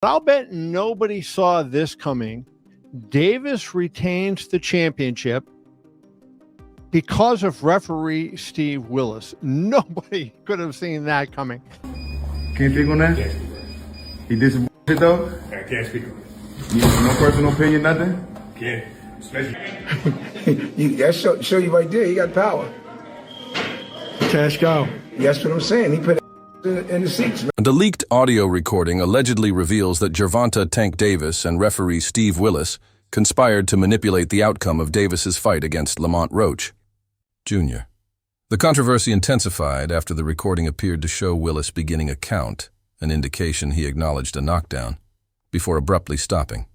I'll bet nobody saw this coming. Davis retains the championship because of referee Steve Willis. Nobody could have seen that coming. Can't speak on that? Can't speak on it. He did some shit though? I can't speak on it. No personal opinion, nothing? Can't. Especially. That show you right there, he got power. Cash cow. That's what I'm saying. He put in the seats, man. And a leaked audio recording allegedly reveals that Gervonta Tank Davis and referee Steve Willis conspired to manipulate the outcome of Davis's fight against Lamont Roach, Jr. The controversy intensified after the recording appeared to show Willis beginning a count, an indication he acknowledged a knockdown, before abruptly stopping.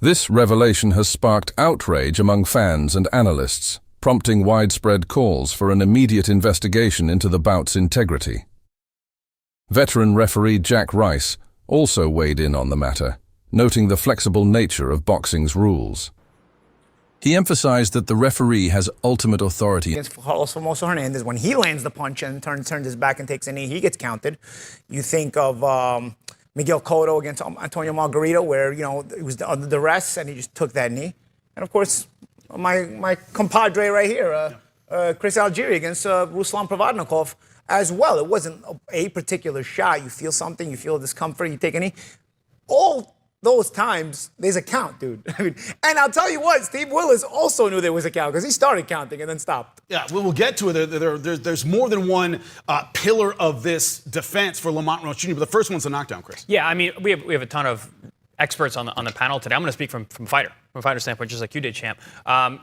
This revelation has sparked outrage among fans and analysts, prompting widespread calls for an immediate investigation into the bout's integrity. Veteran referee Jack Rice also weighed in on the matter, noting the flexible nature of boxing's rules. He emphasized that the referee has ultimate authority. Against Formoso Hernandez, when he lands the punch and turns his back and takes a knee, he gets counted. You think of Miguel Cotto against Antonio Margarito, where, it was under duress and he just took that knee. And, of course, my compadre right here, Chris Algieri against Ruslan Provodnikov as well. It wasn't a particular shot. You feel something, you feel discomfort, you take a knee. All those times, there's a count, dude. And I'll tell you what, Steve Willis also knew there was a count because he started counting and then stopped. Yeah, we'll get to it. There's more than one pillar of this defense for Lamont Roach Jr., but the first one's a knockdown, Chris. Yeah, I mean, we have a ton of experts on the panel today. I'm going to speak from a fighter standpoint, just like you did, champ. And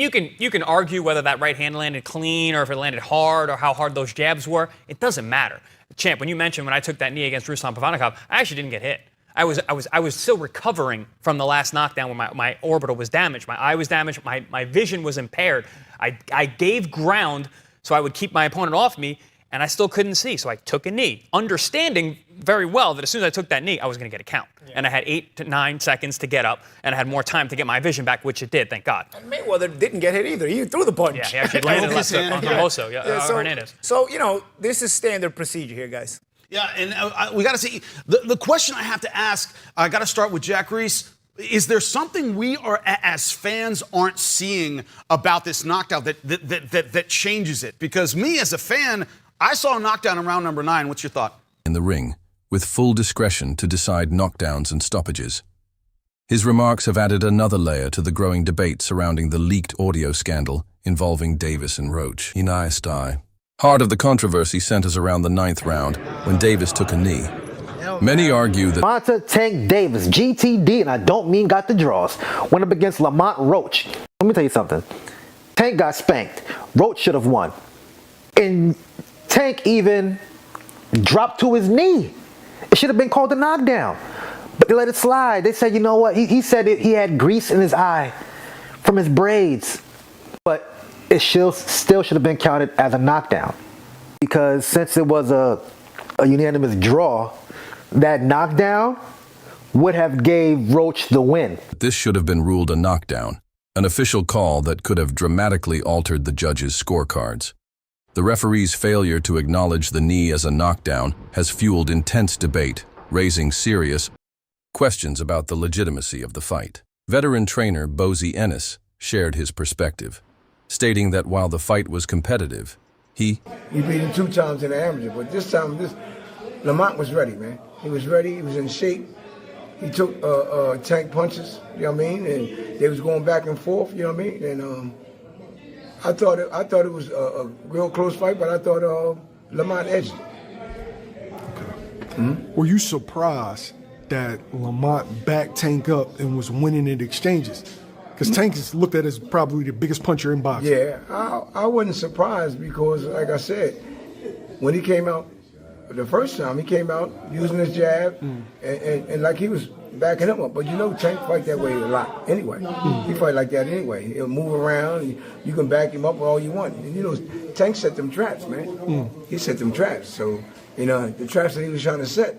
you can argue whether that right hand landed clean or if it landed hard or how hard those jabs were. It doesn't matter. Champ, when you mentioned when I took that knee against Ruslan Provodnikov, I actually didn't get hit. I was still recovering from the last knockdown when my orbital was damaged. My eye was damaged. My vision was impaired. I gave ground so I would keep my opponent off me, and I still couldn't see. So I took a knee, understanding very well that as soon as I took that knee, I was going to get a count. Yeah. And I had 8 to 9 seconds to get up, and I had more time to get my vision back, which it did, thank God. And Mayweather didn't get hit either. He threw the punch. Yeah, he actually landed left on Hermoso, Hernandez. So, this is standard procedure here, guys. Yeah, and we got to see, the question I have to ask, I got to start with Jack Reese. Is there something we are, as fans, aren't seeing about this knockdown that changes it? Because me, as a fan, I saw a knockdown in round number 9. What's your thought? In the ring, with full discretion to decide knockdowns and stoppages. His remarks have added another layer to the growing debate surrounding the leaked audio scandal involving Davis and Roach. Heart of the controversy centers around the 9th round when Davis took a knee. Many argue that Gervonta Tank Davis, GTD, and I don't mean got the draws, went up against Lamont Roach. Let me tell you something. Tank got spanked. Roach should have won. And Tank even dropped to his knee. It should have been called a knockdown. But they let it slide. They said, you know what? He said he had grease in his eye from his braids. But it still should have been counted as a knockdown. Because since it was a unanimous draw, that knockdown would have gave Roach the win. This should have been ruled a knockdown, an official call that could have dramatically altered the judges' scorecards. The referee's failure to acknowledge the knee as a knockdown has fueled intense debate, raising serious questions about the legitimacy of the fight. Veteran trainer Bozy Ennis shared his perspective, stating that while the fight was competitive, he beat him 2 times in the amateur, but this time, Lamont was ready, man. He was ready, he was in shape. He took Tank punches, you know what I mean? And they was going back and forth, you know what I mean? And I thought it was a real close fight, but I thought Lamont edged it. Okay. Were you surprised that Lamont backed Tank up and was winning in exchanges? Because Tank is looked at as probably the biggest puncher in boxing. Yeah, I wasn't surprised because, like I said, when he came out the first time, he came out using his jab and like he was backing him up. But Tank fight that way a lot anyway. He fight like that anyway. He'll move around. You can back him up all you want. And, Tank set them traps, man. He set them traps. So, the traps that he was trying to set,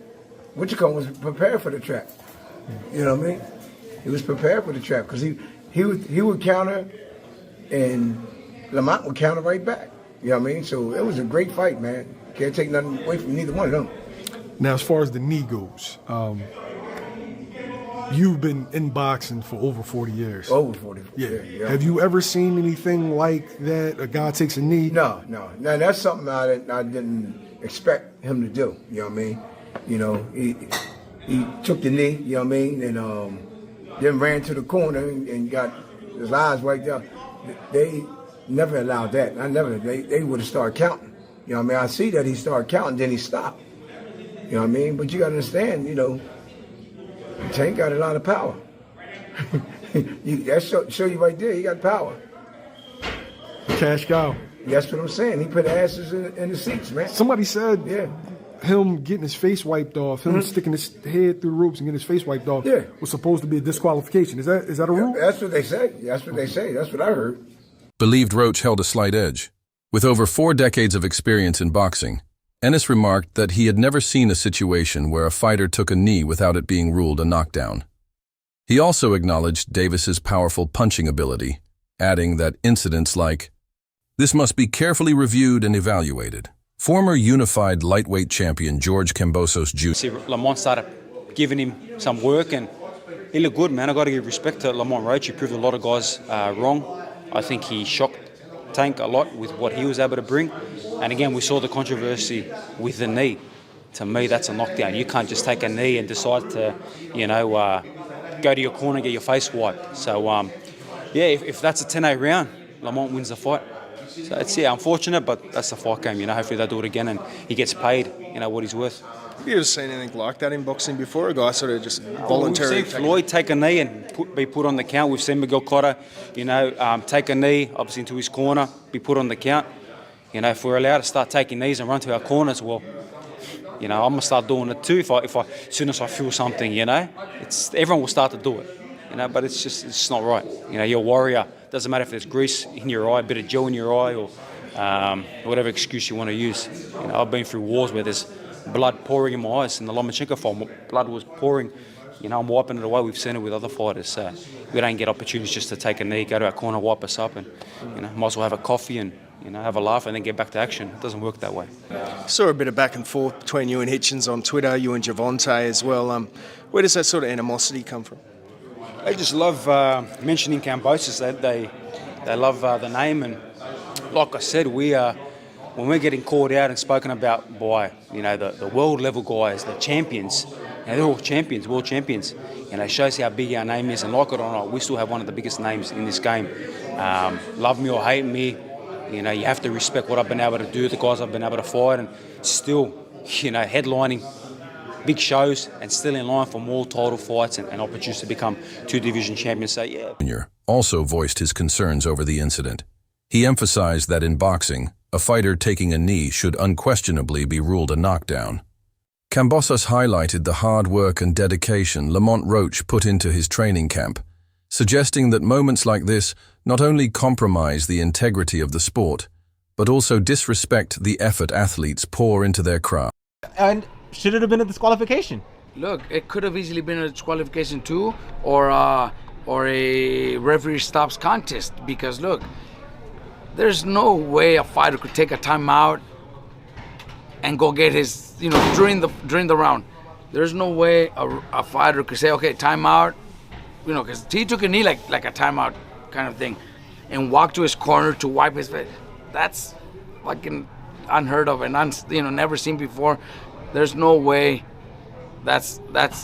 Wichita was prepared for the trap. You know what I mean? He was prepared for the trap because he would counter and Lamont would counter right back. You know what I mean? So it was a great fight, man. Can't take nothing away from neither one of them. Now, as far as the knee goes, you've been in boxing for over 40 years. Over 40. Yeah. Have you ever seen anything like that? A guy takes a knee? No. Now that's something I didn't expect him to do. You know what I mean? You know, he took the knee. You know what I mean? And then ran to the corner and got his eyes wiped out. They never allowed that. They would have started counting. You know what I mean? I see that he started counting, then he stopped. You know what I mean? But you got to understand, you know, Tank got a lot of power. That show you right there, he got power. Cash cow. That's what I'm saying. He put asses in the seats, man. Somebody said him getting his face wiped off, him sticking his head through the ropes and getting his face wiped off was supposed to be a disqualification. Is that a rule? That's what they say. That's what they say. That's what I heard. Believed Roach held a slight edge. With over 4 decades of experience in boxing, Ennis remarked that he had never seen a situation where a fighter took a knee without it being ruled a knockdown. He also acknowledged Davis's powerful punching ability, adding that incidents like, "This must be carefully reviewed and evaluated." Former unified lightweight champion George Kambosos Jr. See, Lamont started giving him some work, and he looked good, man. I got to give respect to Lamont Roach. He proved a lot of guys wrong. I think he shocked Tank a lot with what he was able to bring. And again, we saw the controversy with the knee. To me, that's a knockdown. You can't just take a knee and decide to, go to your corner and get your face wiped. So, if that's a 10-8 round, Lamont wins the fight. So it's unfortunate, but that's the fight game. Hopefully they'll do it again and he gets paid, what he's worth. Have you ever seen anything like that in boxing before? A guy sort of just voluntarily. We've seen Floyd take a knee and be put on the count. We've seen Miguel Cotto, take a knee, obviously into his corner, be put on the count. If we're allowed to start taking knees and run to our corners, well, I'm gonna start doing it too. If I as soon as I feel something, everyone will start to do it. But it's just not right. You're a warrior. Doesn't matter if there's grease in your eye, a bit of gel in your eye, or whatever excuse you want to use. I've been through wars where there's blood pouring in my eyes. In the Lomachenko fight, blood was pouring. I'm wiping it away. We've seen it with other fighters. So we don't get opportunities just to take a knee, go to our corner, wipe us up, and might as well have a coffee and have a laugh and then get back to action. It doesn't work that way. Saw a bit of back and forth between you and Hitchens on Twitter, you and Gervonta as well. Where does that sort of animosity come from? They just love mentioning Kambosos. They love the name, and like I said, when we're getting called out and spoken about by the world level guys, the champions, they're all champions, world champions. It shows how big our name is, and like it or not, we still have one of the biggest names in this game. Love me or hate me, you have to respect what I've been able to do, the guys I've been able to fight, and still, headlining big shows and still in line for more title fights and opportunities to become 2-division champions. So, Jr. also voiced his concerns over the incident. He emphasized that in boxing, a fighter taking a knee should unquestionably be ruled a knockdown. Kambosos highlighted the hard work and dedication Lamont Roach put into his training camp, suggesting that moments like this not only compromise the integrity of the sport, but also disrespect the effort athletes pour into their craft. And should it have been a disqualification? Look, it could have easily been a disqualification too, or a referee stops contest, because look, there's no way a fighter could take a timeout and go get his, during the round. There's no way a fighter could say, okay, timeout, because he took a knee like a timeout kind of thing, and walk to his corner to wipe his face. That's fucking unheard of and never seen before. There's no way that's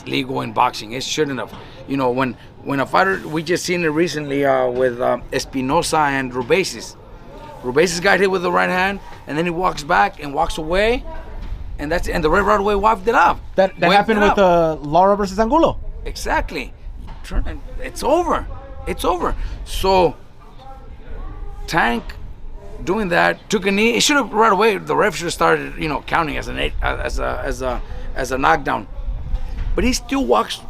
legal in boxing. It shouldn't have. When a fighter, we just seen it recently with Espinosa and Rubesis. Rubesis got hit with the right hand, and then he walks back and walks away, and the red right away wiped it up. That happened with Lara versus Angulo. Exactly. It's over. It's over. So Tank doing that, took a knee. It should have right away. The ref should have started, counting as a knockdown. But he still walks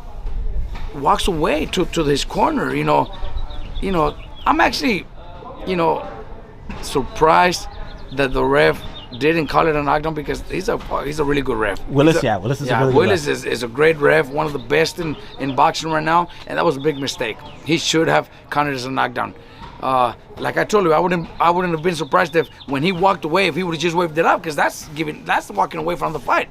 away to his corner. I'm actually, surprised that the ref didn't call it a knockdown, because he's a really good ref. Willis is a really good ref. Willis is a great ref, one of the best in boxing right now, and that was a big mistake. He should have counted as a knockdown. Like I told you, I wouldn't have been surprised if when he walked away, if he would have just waved it up, because that's walking away from the fight.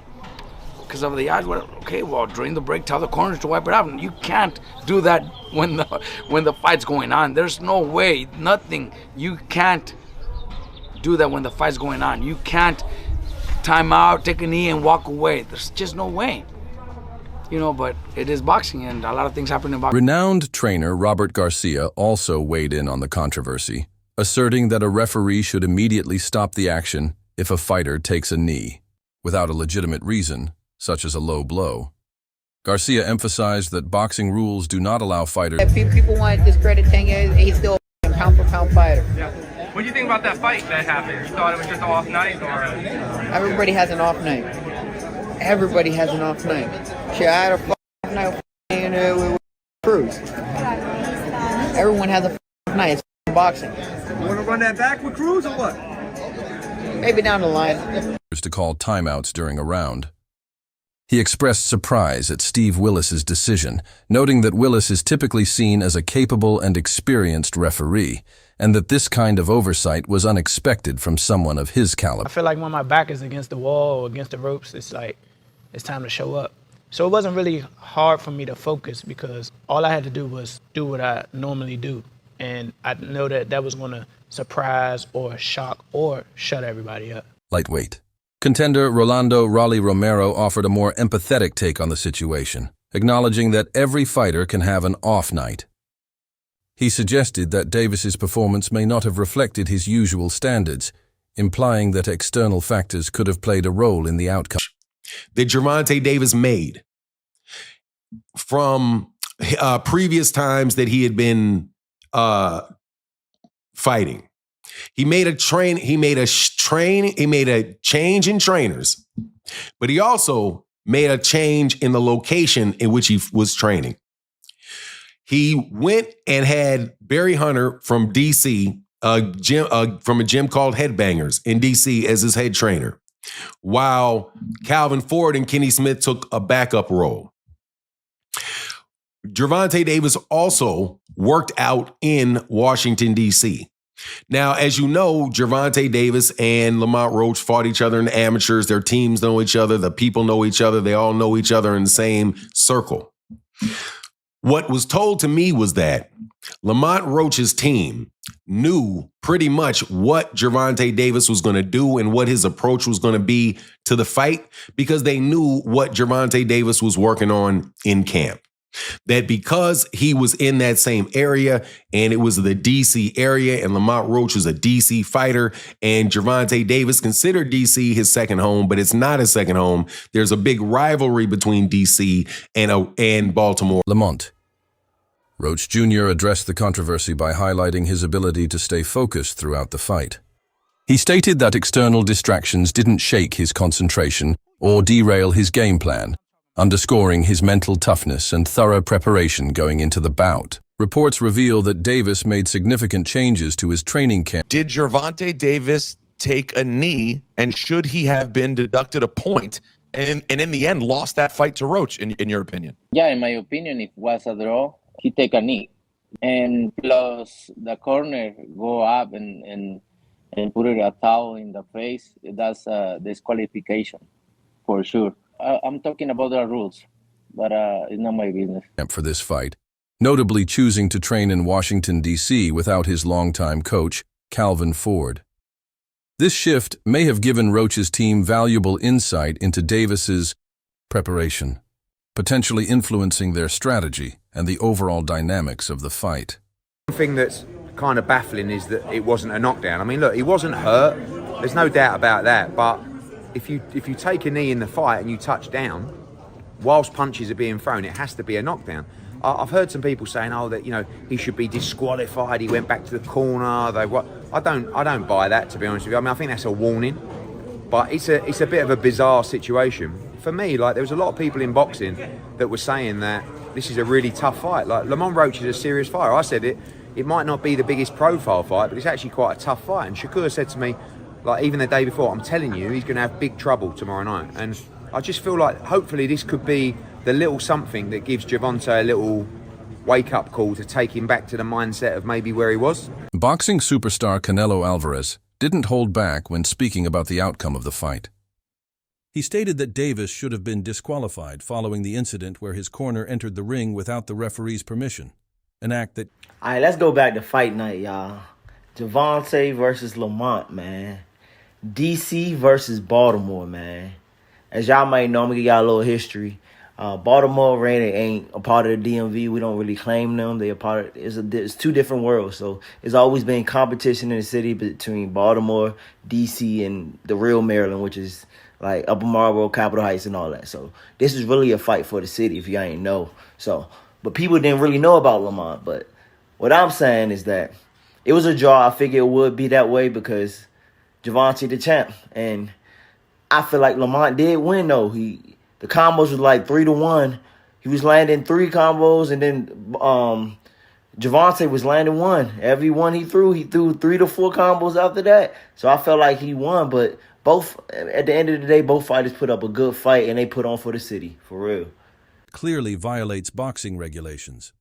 because of the eyes. Well, okay, well, during the break, tell the corners to wipe it out. And you can't do that when the fight's going on. There's no way, nothing. You can't do that when the fight's going on. You can't time out, take a knee, and walk away. There's just no way. You know, but it is boxing, and a lot of things happen in boxing. Renowned trainer Robert Garcia also weighed in on the controversy, asserting that a referee should immediately stop the action if a fighter takes a knee, without a legitimate reason, such as a low blow. Garcia emphasized that boxing rules do not allow fighters... People want to discredit Tank, he's still a pound-for-pound fighter. Yeah. What do you think about that fight that happened? You thought it was just an off night, or...? Everybody has an off night. Everybody has an off night. Shit, I had a off night with Cruz. Everyone has a off night. It's boxing. You want to run that back with Cruz, or what? Maybe down the line. ...to call timeouts during a round. He expressed surprise at Steve Willis's decision, noting that Willis is typically seen as a capable and experienced referee, and that this kind of oversight was unexpected from someone of his caliber. I feel like when my back is against the wall or against the ropes, it's like, it's time to show up. So it wasn't really hard for me to focus because all I had to do was do what I normally do. And I know that that was going to surprise or shock or shut everybody up. Lightweight. Contender Rolando Raleigh Romero offered a more empathetic take on the situation, acknowledging that every fighter can have an off night. He suggested that Davis's performance may not have reflected his usual standards, implying that external factors could have played a role in the outcome. That GervontaDavis made from previous times that he had been fighting. He made a change in trainers, but he also made a change in the location in which he was training. He went and had Barry Hunter from DC, from a gym called Headbangers in DC as his head trainer, while Calvin Ford and Kenny Smith took a backup role. GervontaDavis also worked out in Washington, D.C. Now, as you know, GervontaDavis and Lamont Roach fought each other in the amateurs. Their teams know each other. The people know each other. They all know each other in the same circle. What was told to me was that Lamont Roach's team knew pretty much what GervontaDavis was going to do and what his approach was going to be to the fight because they knew what GervontaDavis was working on in camp. That because he was in that same area and it was the DC area and Lamont Roach was a DC fighter and GervontaDavis considered DC his second home, but it's not his second home. There's a big rivalry between DC and Baltimore. Lamont Roach Jr. addressed the controversy by highlighting his ability to stay focused throughout the fight. He stated that external distractions didn't shake his concentration or derail his game plan, underscoring his mental toughness and thorough preparation going into the bout. Reports reveal that Davis made significant changes to his training camp. Did GervontaDavis take a knee, and should he have been deducted a point and in the end lost that fight to Roach, in your opinion? Yeah, in my opinion, if it was a draw, he take a knee. And plus the corner go up and put it a towel in the face, that's a disqualification for sure. I'm talking about the rules, but it's not my business. For this fight, notably choosing to train in Washington, D.C. without his longtime coach, Calvin Ford. This shift may have given Roach's team valuable insight into Davis's preparation, potentially influencing their strategy and the overall dynamics of the fight. One thing that's kind of baffling is that it wasn't a knockdown. I mean, look, he wasn't hurt. There's no doubt about that, but if you take a knee in the fight and you touch down, whilst punches are being thrown, it has to be a knockdown. I've heard some people saying, oh, that he should be disqualified. He went back to the corner. I don't buy that, to be honest with you. I mean, I think that's a warning, but it's a bit of a bizarre situation for me. Like, there was a lot of people in boxing that were saying that this is a really tough fight. Like, Lamont Roach is a serious fighter. I said it might not be the biggest profile fight, but it's actually quite a tough fight. And Shakur said to me, like, even the day before, I'm telling you, he's going to have big trouble tomorrow night. And I just feel like hopefully this could be the little something that gives Gervonta a little wake-up call to take him back to the mindset of maybe where he was. Boxing superstar Canelo Alvarez didn't hold back when speaking about the outcome of the fight. He stated that Davis should have been disqualified following the incident where his corner entered the ring without the referee's permission, an act that... All right, let's go back to fight night, y'all. Gervonta versus Lamont, man. DC versus Baltimore, man. As y'all might know, I'm going to give y'all a little history. Baltimore really ain't a part of the DMV. We don't really claim them. They a part of, it's two different worlds. So it's always been competition in the city between Baltimore, DC, and the real Maryland, which is like Upper Marlboro, Capitol Heights, and all that. So this is really a fight for the city, if y'all ain't know. So, but people didn't really know about Lamont. But what I'm saying is that it was a draw. I figured it would be that way because Gervonta the champ. And I feel like Lamont did win, though. The combos was like 3-1. He was landing 3 combos, and then Gervonta was landing 1. Every one he threw 3 to 4 combos after that. So I felt like he won, but both, at the end of the day, both fighters put up a good fight, and they put on for the city, for real. Clearly violates boxing regulations.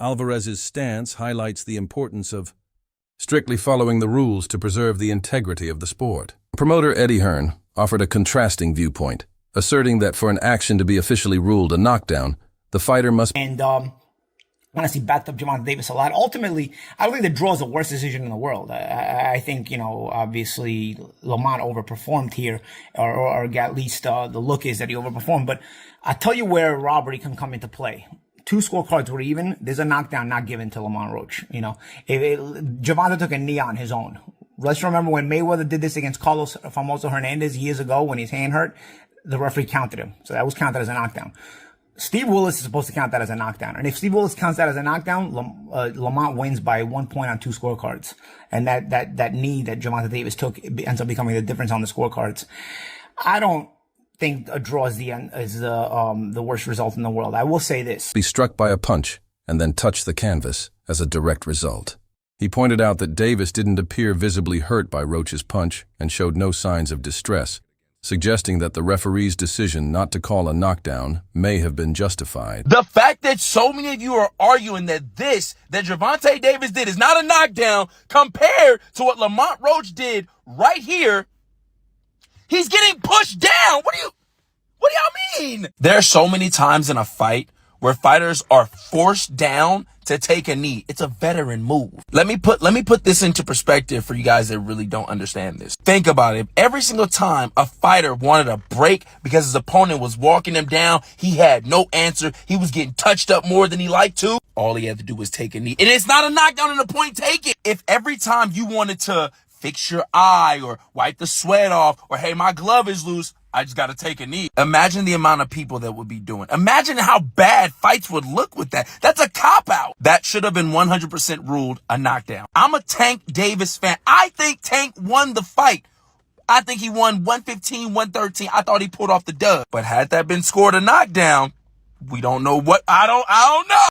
Alvarez's stance highlights the importance of strictly following the rules to preserve the integrity of the sport. Promoter Eddie Hearn offered a contrasting viewpoint, asserting that for an action to be officially ruled a knockdown, the fighter must... And honestly backed up GervontaDavis a lot. Ultimately, I don't think the draw is the worst decision in the world. I think, obviously Lamont overperformed here, or at least the look is that he overperformed. But I'll tell you where robbery can come into play. 2 scorecards were even. There's a knockdown not given to Lamont Roach. Gervonta took a knee on his own. Let's remember when Mayweather did this against Carlos Famoso Hernandez years ago when his hand hurt, the referee counted him. So that was counted as a knockdown. Steve Willis is supposed to count that as a knockdown. And if Steve Willis counts that as a knockdown, Lamont wins by 1 point on 2 scorecards. And that knee that GervontaDavis took ends up becoming the difference on the scorecards. I don't think a draw is the worst result in the world. I will say this. Be struck by a punch and then touch the canvas as a direct result. He pointed out that Davis didn't appear visibly hurt by Roach's punch and showed no signs of distress, suggesting that the referee's decision not to call a knockdown may have been justified. The fact that so many of you are arguing that GervontaDavis did is not a knockdown compared to what Lamont Roach did right here, he's getting pushed down. What do y'all mean? There are so many times in a fight where fighters are forced down to take a knee. It's a veteran move. Let me put this into perspective for you guys that really don't understand this. Think about it. Every single time a fighter wanted a break because his opponent was walking him down, he had no answer. He was getting touched up more than he liked to. All he had to do was take a knee. And it's not a knockdown and a point taken. If every time you wanted to fix your eye or wipe the sweat off or, hey, my glove is loose, I just got to take a knee. Imagine the amount of people that would be doing. Imagine how bad fights would look with that. That's a cop-out. That should have been 100% ruled a knockdown. I'm a Tank Davis fan. I think Tank won the fight. I think he won 115, 113. I thought he pulled off the dub. But had that been scored a knockdown, we don't know what. I don't know.